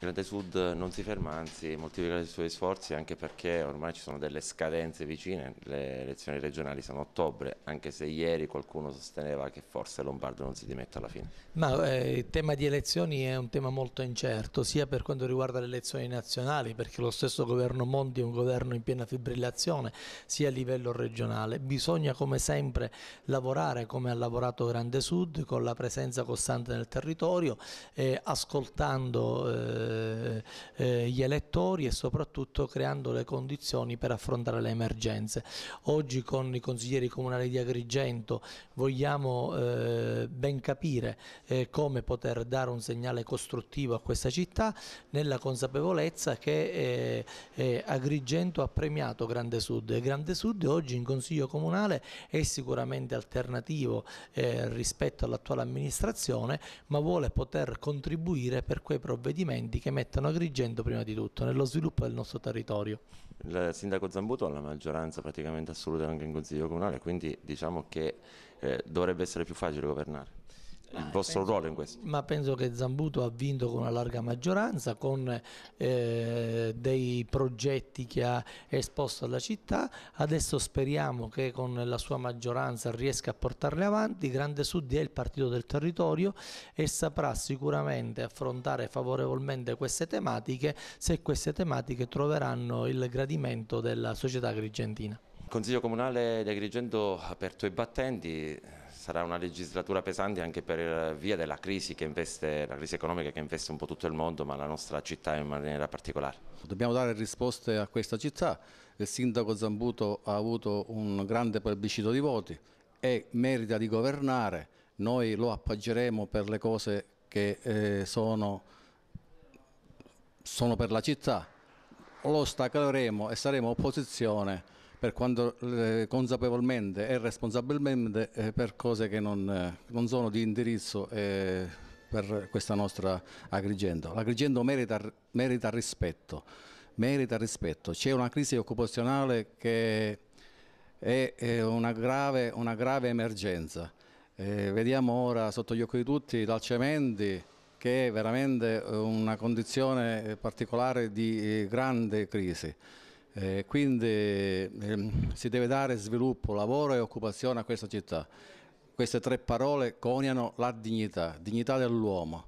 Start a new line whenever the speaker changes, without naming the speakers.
Grande Sud non si ferma, anzi moltiplica i suoi sforzi, anche perché ormai ci sono delle scadenze vicine, le elezioni regionali sono a ottobre, anche se ieri qualcuno sosteneva che forse Lombardo non si dimette alla fine.
Ma il tema di elezioni è un tema molto incerto, sia per quanto riguarda le elezioni nazionali, perché lo stesso governo Monti è un governo in piena fibrillazione, sia a livello regionale. Bisogna come sempre lavorare come ha lavorato Grande Sud, con la presenza costante nel territorio, ascoltando gli elettori e soprattutto creando le condizioni per affrontare le emergenze. Oggi con i consiglieri comunali di Agrigento vogliamo ben capire come poter dare un segnale costruttivo a questa città, nella consapevolezza che Agrigento ha premiato Grande Sud e Grande Sud oggi in Consiglio Comunale è sicuramente alternativo rispetto all'attuale amministrazione, ma vuole poter contribuire per quei provvedimenti che mettano Agrigento prima di tutto nello sviluppo del nostro territorio.
Il sindaco Zambuto ha la maggioranza praticamente assoluta anche in Consiglio Comunale, quindi diciamo che dovrebbe essere più facile governare. Il vostro ruolo in questo?
Ma penso che Zambuto ha vinto con una larga maggioranza, con dei progetti che ha esposto alla città. Adesso speriamo che con la sua maggioranza riesca a portarle avanti. Grande Sud è il partito del territorio e saprà sicuramente affrontare favorevolmente queste tematiche, se queste tematiche troveranno il gradimento della società agrigentina.
Il Consiglio Comunale di Agrigento ha aperto i battenti, sarà una legislatura pesante anche per via della crisi che investe, la crisi economica che investe un po' tutto il mondo, ma la nostra città in maniera particolare.
Dobbiamo dare risposte a questa città. Il sindaco Zambuto ha avuto un grande plebiscito di voti e merita di governare. Noi lo appoggeremo per le cose che sono per la città, lo ostacoleremo e saremo opposizione per quanto consapevolmente e responsabilmente per cose che non sono di indirizzo per questa nostra Agrigento. L'Agrigento merita rispetto, merita rispetto. C'è una crisi occupazionale che è una grave emergenza. Vediamo ora sotto gli occhi di tutti Dalcementi, che è veramente una condizione particolare di grande crisi. Quindi si deve dare sviluppo, lavoro e occupazione a questa città. Queste tre parole coniano la dignità dell'uomo.